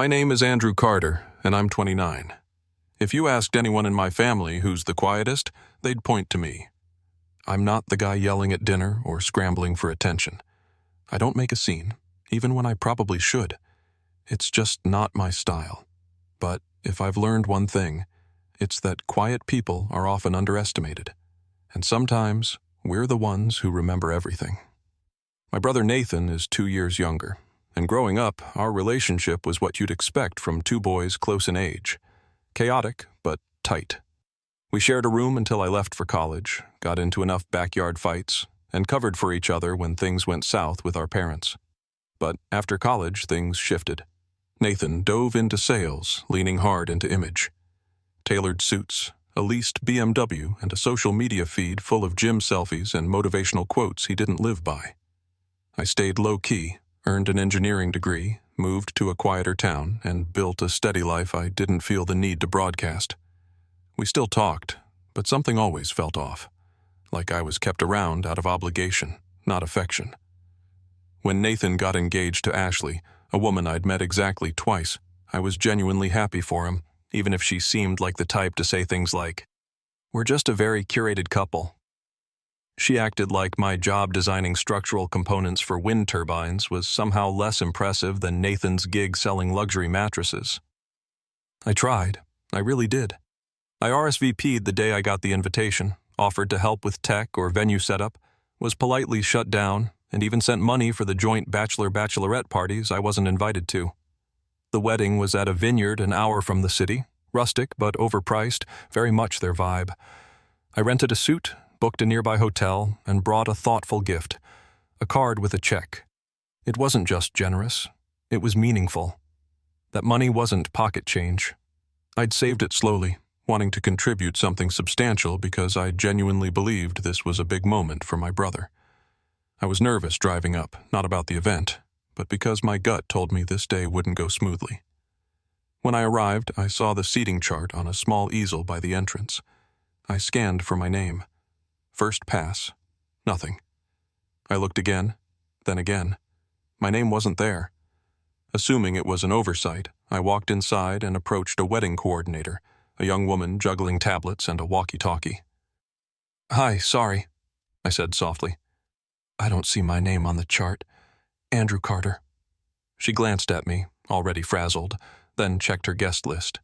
My name is Andrew Carter, and I'm 29. If you asked anyone in my family who's the quietest, they'd point to me. I'm not the guy yelling at dinner or scrambling for attention. I don't make a scene, even when I probably should. It's just not my style. But if I've learned one thing, it's that quiet people are often underestimated. And sometimes, we're the ones who remember everything. My brother Nathan is 2 years younger, and growing up, our relationship was what you'd expect from two boys close in age. Chaotic, but tight. We shared a room until I left for college, got into enough backyard fights, and covered for each other when things went south with our parents. But after college, things shifted. Nathan dove into sales, leaning hard into image. Tailored suits, a leased BMW, and a social media feed full of gym selfies and motivational quotes he didn't live by. I stayed low-key, earned an engineering degree, moved to a quieter town, and built a steady life I didn't feel the need to broadcast. We still talked, but something always felt off, like I was kept around out of obligation, not affection. When Nathan got engaged to Ashley, a woman I'd met exactly twice, I was genuinely happy for him, even if she seemed like the type to say things like, "We're just a very curated couple." She acted like my job designing structural components for wind turbines was somehow less impressive than Nathan's gig selling luxury mattresses. I tried. I really did. I RSVP'd the day I got the invitation, offered to help with tech or venue setup, was politely shut down, and even sent money for the joint bachelor-bachelorette parties I wasn't invited to. The wedding was at a vineyard an hour from the city, rustic but overpriced, very much their vibe. I rented a suit, booked a nearby hotel, and brought a thoughtful gift, a card with a check. It wasn't just generous, it was meaningful. That money wasn't pocket change. I'd saved it slowly, wanting to contribute something substantial because I genuinely believed this was a big moment for my brother. I was nervous driving up, not about the event, but because my gut told me this day wouldn't go smoothly. When I arrived, I saw the seating chart on a small easel by the entrance. I scanned for my name. First pass. Nothing. I looked again, then again. My name wasn't there. Assuming it was an oversight, I walked inside and approached a wedding coordinator, a young woman juggling tablets and a walkie-talkie. "Hi, sorry," I said softly. "I don't see my name on the chart. Andrew Carter." She glanced at me, already frazzled, then checked her guest list.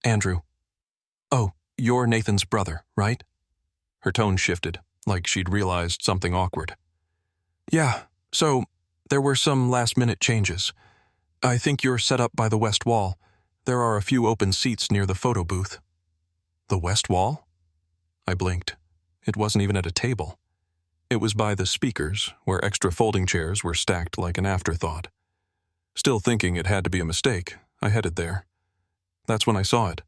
"Andrew. Oh, you're Nathan's brother, right?" Her tone shifted, like she'd realized something awkward. "Yeah, so there were some last-minute changes. I think you're set up by the west wall. There are a few open seats near the photo booth." "The west wall?" I blinked. It wasn't even at a table. It was by the speakers, where extra folding chairs were stacked like an afterthought. Still thinking it had to be a mistake, I headed there. That's when I saw it.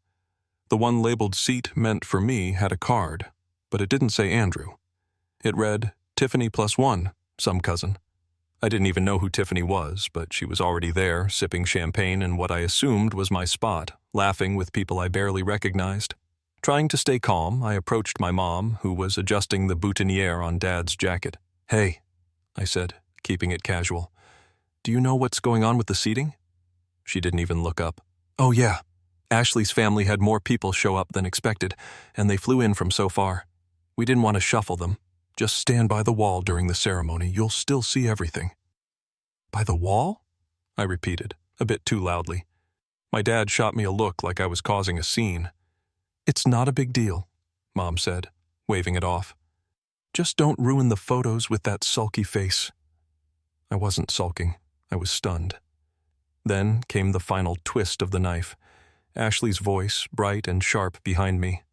The one labeled seat meant for me had a card, but it didn't say Andrew. It read, Tiffany +1, some cousin. I didn't even know who Tiffany was, but she was already there, sipping champagne in what I assumed was my spot, laughing with people I barely recognized. Trying to stay calm, I approached my mom, who was adjusting the boutonniere on Dad's jacket. "Hey," I said, keeping it casual. "Do you know what's going on with the seating?" She didn't even look up. "Oh yeah, Ashley's family had more people show up than expected, and they flew in from so far. We didn't want to shuffle them. Just stand by the wall during the ceremony. You'll still see everything." "By the wall?" I repeated, a bit too loudly. My dad shot me a look like I was causing a scene. "It's not a big deal," Mom said, waving it off. "Just don't ruin the photos with that sulky face." I wasn't sulking. I was stunned. Then came the final twist of the knife. Ashley's voice, bright and sharp behind me.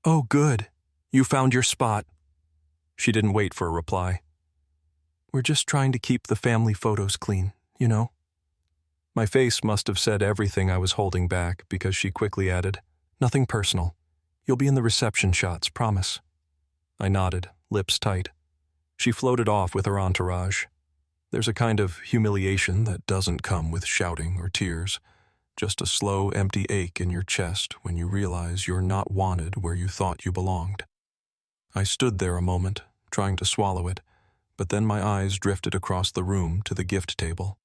"Oh, good. You found your spot." She didn't wait for a reply. "We're just trying to keep the family photos clean, you know?" My face must have said everything I was holding back because she quickly added, "Nothing personal. You'll be in the reception shots, promise." I nodded, lips tight. She floated off with her entourage. There's a kind of humiliation that doesn't come with shouting or tears, just a slow, empty ache in your chest when you realize you're not wanted where you thought you belonged. I stood there a moment, trying to swallow it, but then my eyes drifted across the room to the gift table.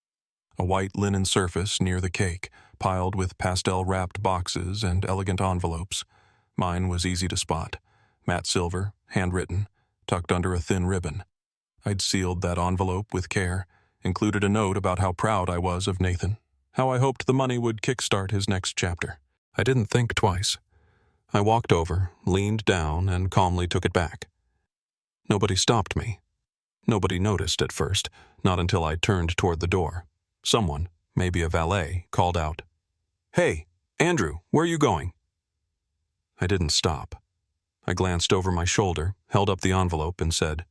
A white linen surface near the cake, piled with pastel-wrapped boxes and elegant envelopes. Mine was easy to spot. Matte silver, handwritten, tucked under a thin ribbon. I'd sealed that envelope with care, included a note about how proud I was of Nathan, how I hoped the money would kickstart his next chapter. I didn't think twice. I walked over, leaned down, and calmly took it back. Nobody stopped me. Nobody noticed at first, not until I turned toward the door. Someone, maybe a valet, called out, "Hey, Andrew, where are you going?" I didn't stop. I glanced over my shoulder, held up the envelope, and said,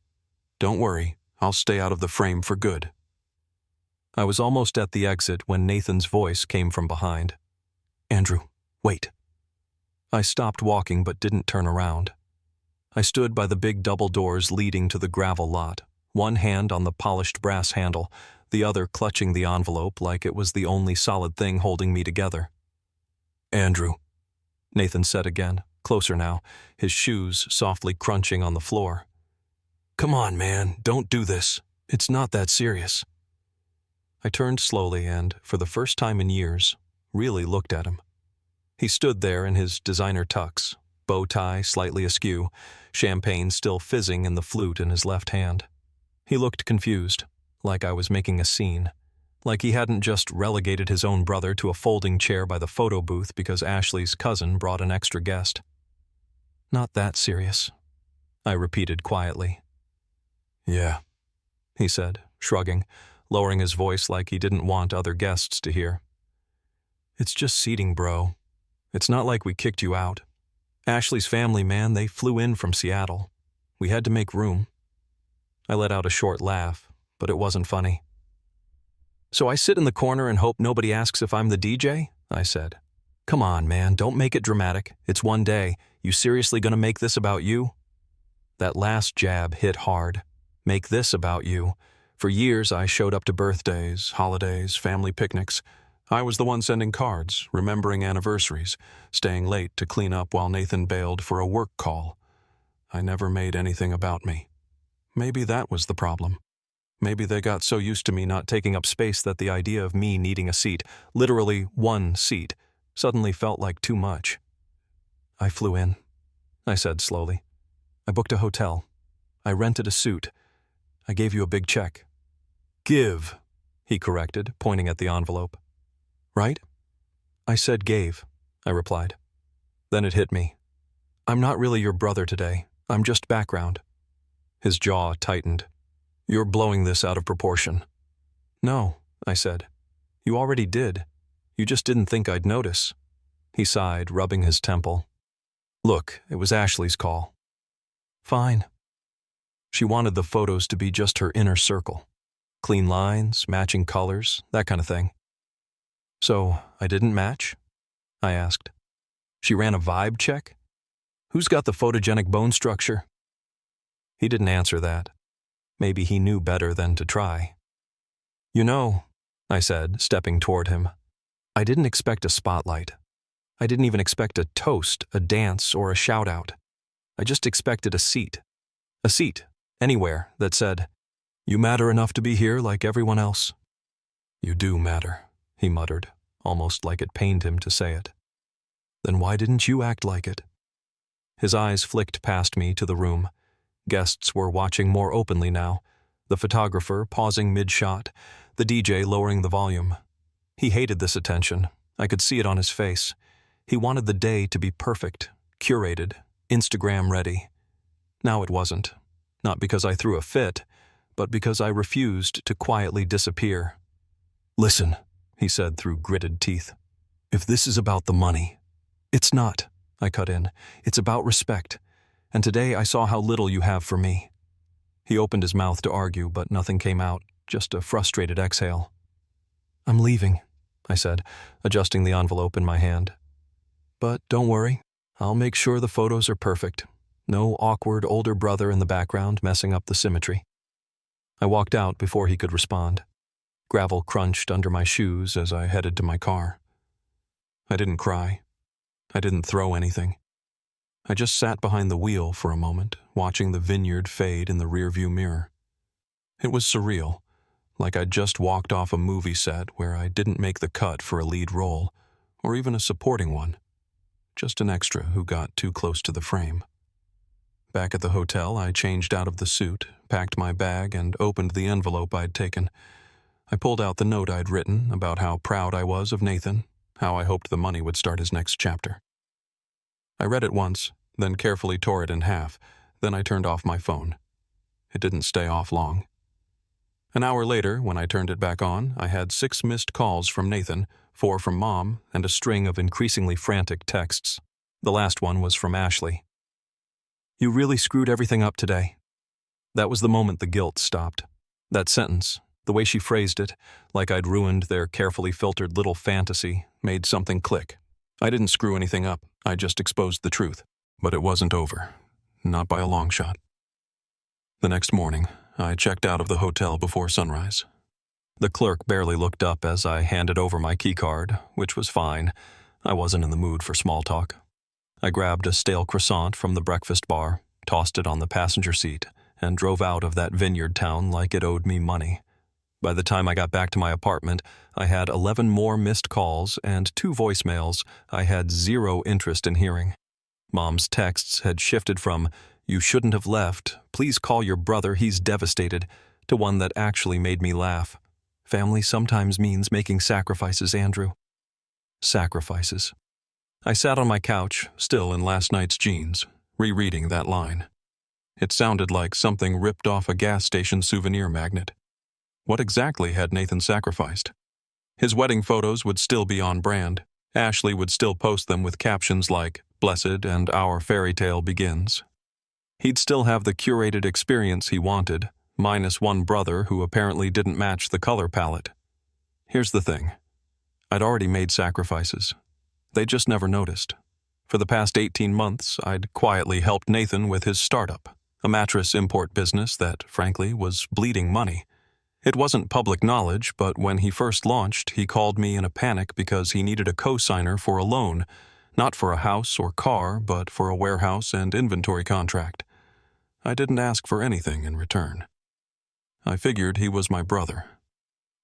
"Don't worry, I'll stay out of the frame for good." I was almost at the exit when Nathan's voice came from behind. "Andrew, wait." I stopped walking but didn't turn around. I stood by the big double doors leading to the gravel lot, one hand on the polished brass handle, the other clutching the envelope like it was the only solid thing holding me together. "Andrew," Nathan said again, closer now, his shoes softly crunching on the floor. "Come on, man, don't do this. It's not that serious." I turned slowly and, for the first time in years, really looked at him. He stood there in his designer tux, bow tie slightly askew, champagne still fizzing in the flute in his left hand. He looked confused, like I was making a scene, like he hadn't just relegated his own brother to a folding chair by the photo booth because Ashley's cousin brought an extra guest. "Not that serious," I repeated quietly. "Yeah," he said, shrugging, lowering his voice like he didn't want other guests to hear. "It's just seating, bro. It's not like we kicked you out. Ashley's family, man, they flew in from Seattle. We had to make room." I let out a short laugh, but it wasn't funny. "So I sit in the corner and hope nobody asks if I'm the DJ?" I said. "Come on, man, don't make it dramatic. It's one day. You seriously gonna make this about you?" That last jab hit hard. Make this about you. For years, I showed up to birthdays, holidays, family picnics. I was the one sending cards, remembering anniversaries, staying late to clean up while Nathan bailed for a work call. I never made anything about me. Maybe that was the problem. Maybe they got so used to me not taking up space that the idea of me needing a seat, literally one seat, suddenly felt like too much. "I flew in," I said slowly. "I booked a hotel. I rented a suit. I gave you a big check." "Give," he corrected, pointing at the envelope. "Right?" "I said gave," I replied. Then it hit me. "I'm not really your brother today. I'm just background." His jaw tightened. "You're blowing this out of proportion." "No," I said. "You already did. You just didn't think I'd notice." He sighed, rubbing his temple. "Look, it was Ashley's call." "Fine." She wanted the photos to be just her inner circle. Clean lines, matching colors, that kind of thing. "So, I didn't match?" I asked. "She ran a vibe check? Who's got the photogenic bone structure?" He didn't answer that. Maybe he knew better than to try. "You know," I said, stepping toward him, "I didn't expect a spotlight. I didn't even expect a toast, a dance, or a shout-out. I just expected a seat. A seat, anywhere, that said, 'You matter enough to be here like everyone else.'" "You do matter," he muttered, almost like it pained him to say it. "Then why didn't you act like it?" His eyes flicked past me to the room. Guests were watching more openly now, the photographer pausing mid-shot, the DJ lowering the volume. He hated this attention. I could see it on his face. He wanted the day to be perfect, curated, Instagram-ready. Now it wasn't. Not because I threw a fit, but because I refused to quietly disappear. "Listen," he said through gritted teeth. "If this is about the money—" "It's not," I cut in. "It's about respect. And today I saw how little you have for me." He opened his mouth to argue, but nothing came out, just a frustrated exhale. "I'm leaving," I said, adjusting the envelope in my hand. "But don't worry, I'll make sure the photos are perfect. No awkward older brother in the background messing up the symmetry." I walked out before he could respond. Gravel crunched under my shoes as I headed to my car. I didn't cry. I didn't throw anything. I just sat behind the wheel for a moment, watching the vineyard fade in the rearview mirror. It was surreal, like I'd just walked off a movie set where I didn't make the cut for a lead role, or even a supporting one. Just an extra who got too close to the frame. Back at the hotel, I changed out of the suit, packed my bag, and opened the envelope I'd taken. I pulled out the note I'd written about how proud I was of Nathan, how I hoped the money would start his next chapter. I read it once, then carefully tore it in half. Then I turned off my phone. It didn't stay off long. An hour later, when I turned it back on, I had 6 missed calls from Nathan, 4 from Mom, and a string of increasingly frantic texts. The last one was from Ashley. "You really screwed everything up today." That was the moment the guilt stopped. That sentence, the way she phrased it, like I'd ruined their carefully filtered little fantasy, made something click. I didn't screw anything up, I just exposed the truth. But it wasn't over. Not by a long shot. The next morning, I checked out of the hotel before sunrise. The clerk barely looked up as I handed over my keycard, which was fine. I wasn't in the mood for small talk. I grabbed a stale croissant from the breakfast bar, tossed it on the passenger seat, and drove out of that vineyard town like it owed me money. By the time I got back to my apartment, I had 11 more missed calls and 2 voicemails I had 0 interest in hearing. Mom's texts had shifted from, "You shouldn't have left, please call your brother, he's devastated," to one that actually made me laugh. "Family sometimes means making sacrifices, Andrew." Sacrifices. I sat on my couch, still in last night's jeans, rereading that line. It sounded like something ripped off a gas station souvenir magnet. What exactly had Nathan sacrificed? His wedding photos would still be on brand. Ashley would still post them with captions like, "Blessed and our fairy tale begins." He'd still have the curated experience he wanted, minus one brother who apparently didn't match the color palette. Here's the thing. I'd already made sacrifices. They just never noticed. For the past 18 months, I'd quietly helped Nathan with his startup, a mattress import business that, frankly, was bleeding money. It wasn't public knowledge, but when he first launched, he called me in a panic because he needed a co-signer for a loan, not for a house or car, but for a warehouse and inventory contract. I didn't ask for anything in return. I figured he was my brother.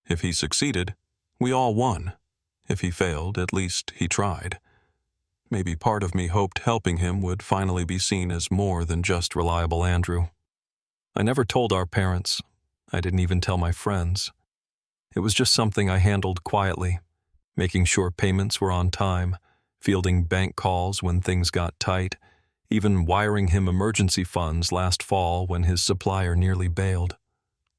If he succeeded, we all won. If he failed, at least he tried. Maybe part of me hoped helping him would finally be seen as more than just reliable Andrew. I never told our parents. I didn't even tell my friends. It was just something I handled quietly, making sure payments were on time, fielding bank calls when things got tight, even wiring him emergency funds last fall when his supplier nearly bailed.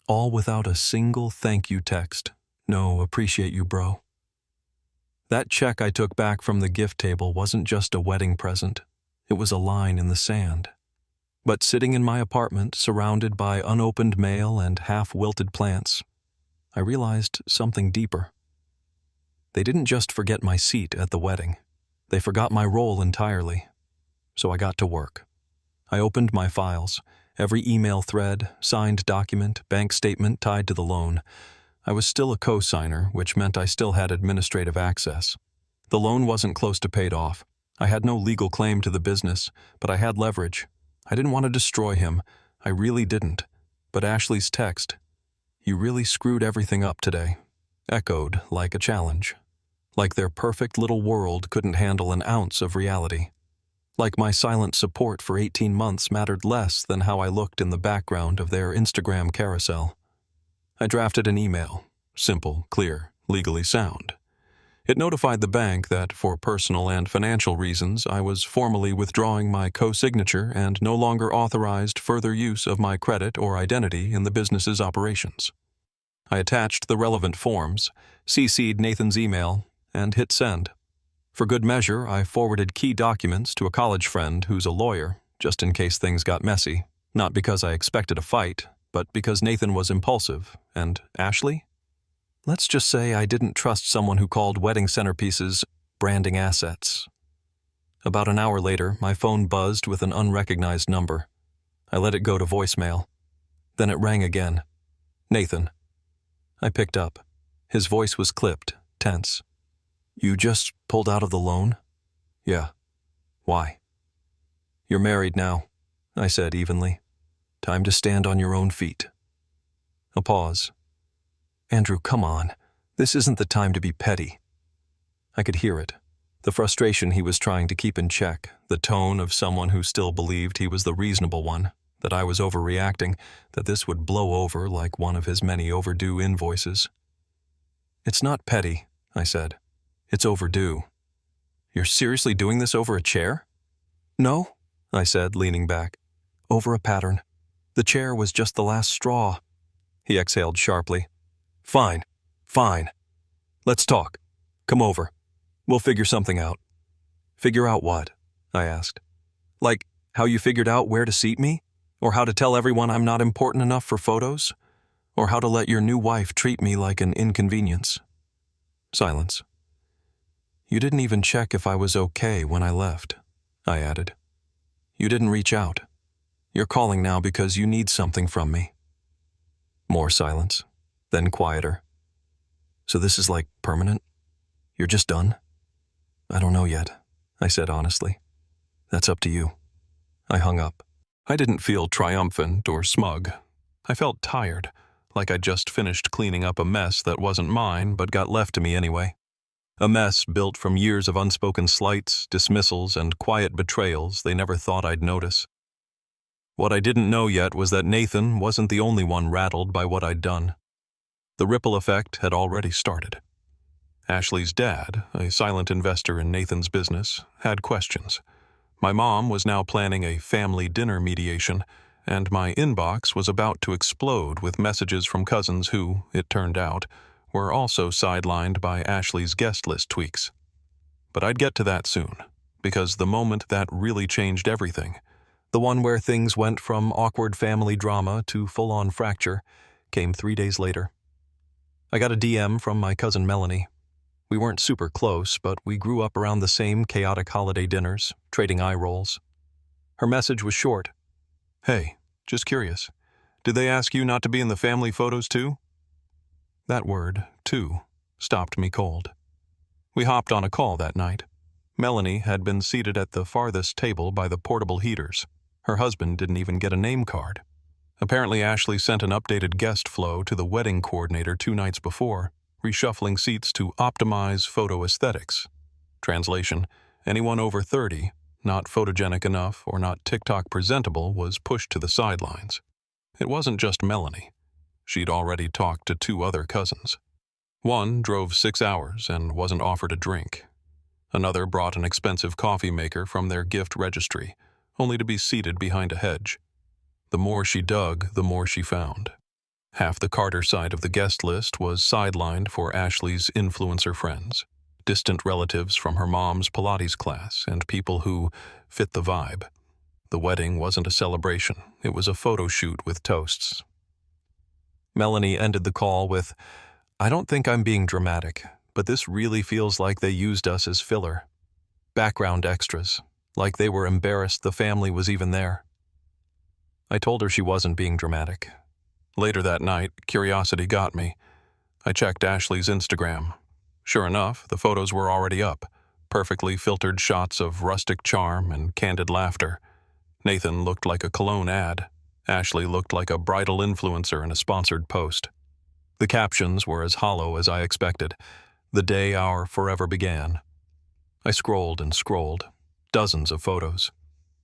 All without a single thank you text. No, appreciate you, bro. That check I took back from the gift table wasn't just a wedding present. It was a line in the sand. But sitting in my apartment, surrounded by unopened mail and half-wilted plants, I realized something deeper. They didn't just forget my seat at the wedding. They forgot my role entirely. So I got to work. I opened my files, every email thread, signed document, bank statement tied to the loan. I was still a co-signer, which meant I still had administrative access. The loan wasn't close to paid off. I had no legal claim to the business, but I had leverage. I didn't want to destroy him. I really didn't. But Ashley's text, "You really screwed everything up today," echoed like a challenge. Like their perfect little world couldn't handle an ounce of reality. Like my silent support for 18 months mattered less than how I looked in the background of their Instagram carousel. I drafted an email, simple, clear, legally sound. It notified the bank that, for personal and financial reasons, I was formally withdrawing my co-signature and no longer authorized further use of my credit or identity in the business's operations. I attached the relevant forms, CC'd Nathan's email, and hit send. For good measure, I forwarded key documents to a college friend who's a lawyer, just in case things got messy, not because I expected a fight, but because Nathan was impulsive, and Ashley? Let's just say I didn't trust someone who called wedding centerpieces branding assets. About an hour later, my phone buzzed with an unrecognized number. I let it go to voicemail. Then it rang again. Nathan. I picked up. His voice was clipped, tense. "You just pulled out of the loan?" "Yeah." "Why?" "You're married now," I said evenly. "Time to stand on your own feet." A pause. Andrew, come on. This isn't the time to be petty. I could hear it. The frustration he was trying to keep in check, the tone of someone who still believed he was the reasonable one, that I was overreacting, that this would blow over like one of his many overdue invoices. It's not petty, I said. It's overdue. You're seriously doing this over a chair? No, I said, leaning back. Over a pattern. The chair was just the last straw. He exhaled sharply. Fine. Let's talk. Come over. We'll figure something out. Figure out what? I asked. Like how you figured out where to seat me? Or how to tell everyone I'm not important enough for photos? Or how to let your new wife treat me like an inconvenience? Silence. You didn't even check if I was okay when I left, I added. You didn't reach out. You're calling now because you need something from me. More silence, then quieter. So this is like permanent? You're just done? I don't know yet, I said honestly. That's up to you. I hung up. I didn't feel triumphant or smug. I felt tired, like I'd just finished cleaning up a mess that wasn't mine but got left to me anyway. A mess built from years of unspoken slights, dismissals, and quiet betrayals they never thought I'd notice. What I didn't know yet was that Nathan wasn't the only one rattled by what I'd done. The ripple effect had already started. Ashley's dad, a silent investor in Nathan's business, had questions. My mom was now planning a family dinner mediation, and my inbox was about to explode with messages from cousins who, it turned out, were also sidelined by Ashley's guest list tweaks. But I'd get to that soon, because the moment that really changed everything, the one where things went from awkward family drama to full-on fracture, came 3 days later. I got a DM from my cousin Melanie. We weren't super close, but we grew up around the same chaotic holiday dinners, trading eye rolls. Her message was short. Hey, just curious. Did they ask you not to be in the family photos too? That word, too, stopped me cold. We hopped on a call that night. Melanie had been seated at the farthest table by the portable heaters. Her husband didn't even get a name card. Apparently Ashley sent an updated guest flow to the wedding coordinator 2 nights before, reshuffling seats to optimize photo aesthetics. Translation, anyone over 30, not photogenic enough or not TikTok presentable, was pushed to the sidelines. It wasn't just Melanie. She'd already talked to 2 other cousins. One drove 6 hours and wasn't offered a drink. Another brought an expensive coffee maker from their gift registry, only to be seated behind a hedge. The more she dug, the more she found. Half the Carter side of the guest list was sidelined for Ashley's influencer friends, distant relatives from her mom's Pilates class, and people who fit the vibe. The wedding wasn't a celebration, it was a photo shoot with toasts. Melanie ended the call with, I don't think I'm being dramatic, but this really feels like they used us as filler. Background extras, like they were embarrassed the family was even there. I told her she wasn't being dramatic. Later that night, curiosity got me. I checked Ashley's Instagram. Sure enough, the photos were already up, perfectly filtered shots of rustic charm and candid laughter. Nathan looked like a cologne ad. Ashley looked like a bridal influencer in a sponsored post. The captions were as hollow as I expected. The day our forever began. I scrolled and scrolled. Dozens of photos.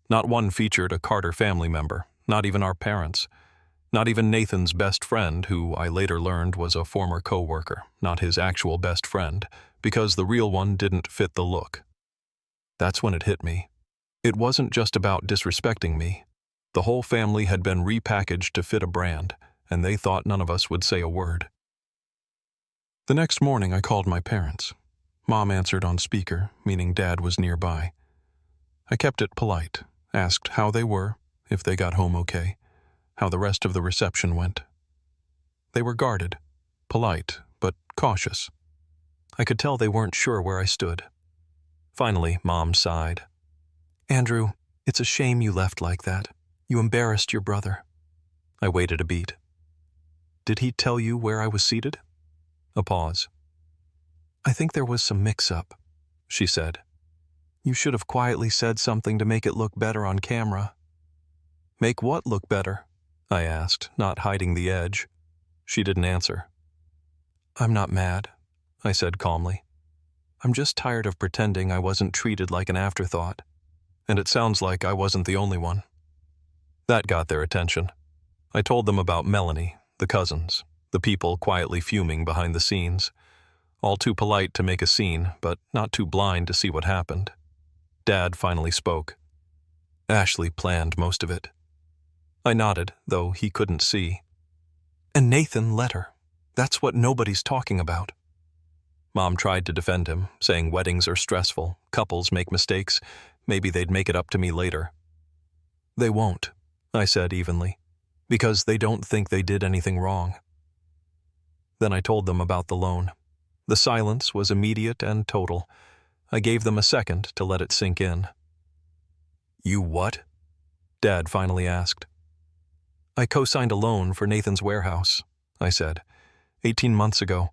Not one featured a Carter family member, not even our parents. Not even Nathan's best friend, who I later learned was a former co-worker, not his actual best friend, because the real one didn't fit the look. That's when it hit me. It wasn't just about disrespecting me. The whole family had been repackaged to fit a brand, and they thought none of us would say a word. The next morning I called my parents. Mom answered on speaker, meaning Dad was nearby. I kept it polite, asked how they were, if they got home okay, how the rest of the reception went. They were guarded, polite, but cautious. I could tell they weren't sure where I stood. Finally, Mom sighed. Andrew, it's a shame you left like that. You embarrassed your brother. I waited a beat. Did he tell you where I was seated? A pause. I think there was some mix-up, she said. You should have quietly said something to make it look better on camera. Make what look better? I asked, not hiding the edge. She didn't answer. I'm not mad, I said calmly. I'm just tired of pretending I wasn't treated like an afterthought. And it sounds like I wasn't the only one. That got their attention. I told them about Melanie, the cousins, the people quietly fuming behind the scenes. All too polite to make a scene, but not too blind to see what happened. Dad finally spoke. Ashley planned most of it. I nodded, though he couldn't see. And Nathan let her. That's what nobody's talking about. Mom tried to defend him, saying weddings are stressful, couples make mistakes, maybe they'd make it up to me later. They won't, I said evenly, because they don't think they did anything wrong. Then I told them about the loan. The silence was immediate and total. I gave them a second to let it sink in. You what? Dad finally asked. I co-signed a loan for Nathan's warehouse, I said. 18 months ago.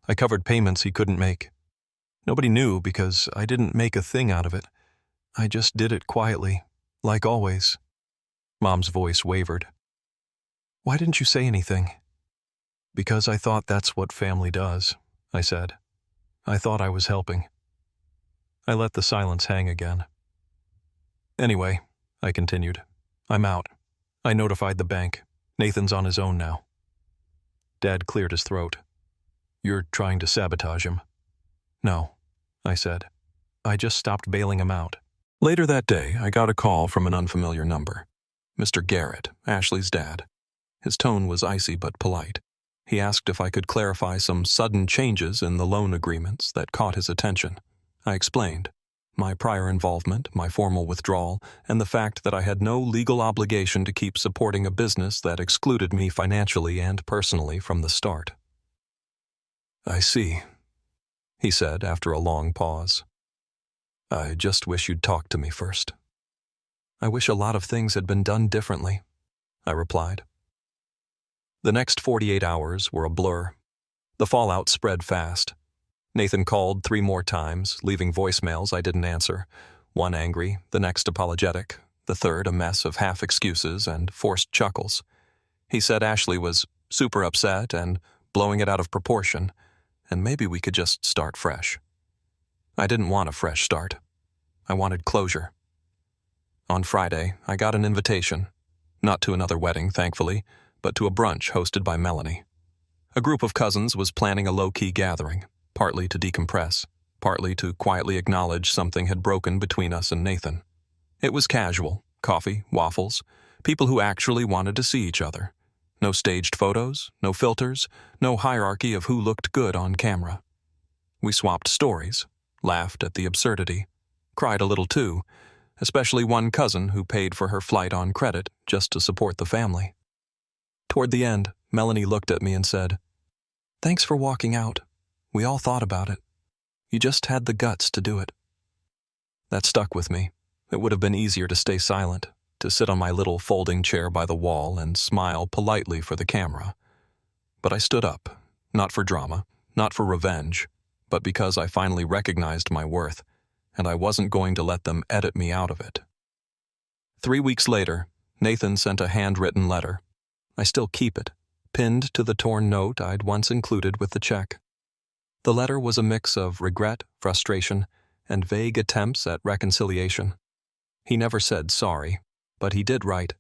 I covered payments he couldn't make. Nobody knew because I didn't make a thing out of it. I just did it quietly, like always. Mom's voice wavered. Why didn't you say anything? Because I thought that's what family does, I said. I thought I was helping. I let the silence hang again. Anyway, I continued, I'm out. I notified the bank. Nathan's on his own now. Dad cleared his throat. You're trying to sabotage him. No, I said. I just stopped bailing him out. Later that day, I got a call from an unfamiliar number. Mr. Garrett, Ashley's dad. His tone was icy but polite. He asked if I could clarify some sudden changes in the loan agreements that caught his attention. I explained. My prior involvement, my formal withdrawal, and the fact that I had no legal obligation to keep supporting a business that excluded me financially and personally from the start. I see, he said after a long pause. I just wish you'd talk to me first. I wish a lot of things had been done differently, I replied. The next 48 hours were a blur. The fallout spread fast. Nathan called 3 more times, leaving voicemails I didn't answer. One angry, the next apologetic, the third a mess of half excuses and forced chuckles. He said Ashley was super upset and blowing it out of proportion, and maybe we could just start fresh. I didn't want a fresh start. I wanted closure. On Friday, I got an invitation. Not to another wedding, thankfully, but to a brunch hosted by Melanie. A group of cousins was planning a low-key gathering, partly to decompress, partly to quietly acknowledge something had broken between us and Nathan. It was casual, coffee, waffles, people who actually wanted to see each other. No staged photos, no filters, no hierarchy of who looked good on camera. We swapped stories, laughed at the absurdity, cried a little too, especially one cousin who paid for her flight on credit just to support the family. Toward the end, Melanie looked at me and said, "Thanks for walking out. We all thought about it. You just had the guts to do it." That stuck with me. It would have been easier to stay silent, to sit on my little folding chair by the wall and smile politely for the camera. But I stood up, not for drama, not for revenge, but because I finally recognized my worth, and I wasn't going to let them edit me out of it. 3 weeks later, Nathan sent a handwritten letter. I still keep it, pinned to the torn note I'd once included with the check. The letter was a mix of regret, frustration, and vague attempts at reconciliation. He never said sorry, but he did write,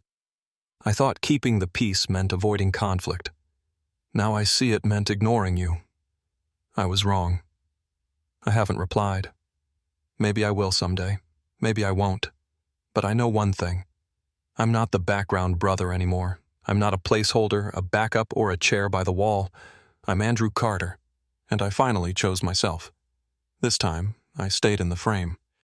"I thought keeping the peace meant avoiding conflict. Now I see it meant ignoring you. I was wrong." I haven't replied. Maybe I will someday. Maybe I won't. But I know one thing. I'm not the background brother anymore. I'm not a placeholder, a backup, or a chair by the wall. I'm Andrew Carter, and I finally chose myself. This time, I stayed in the frame.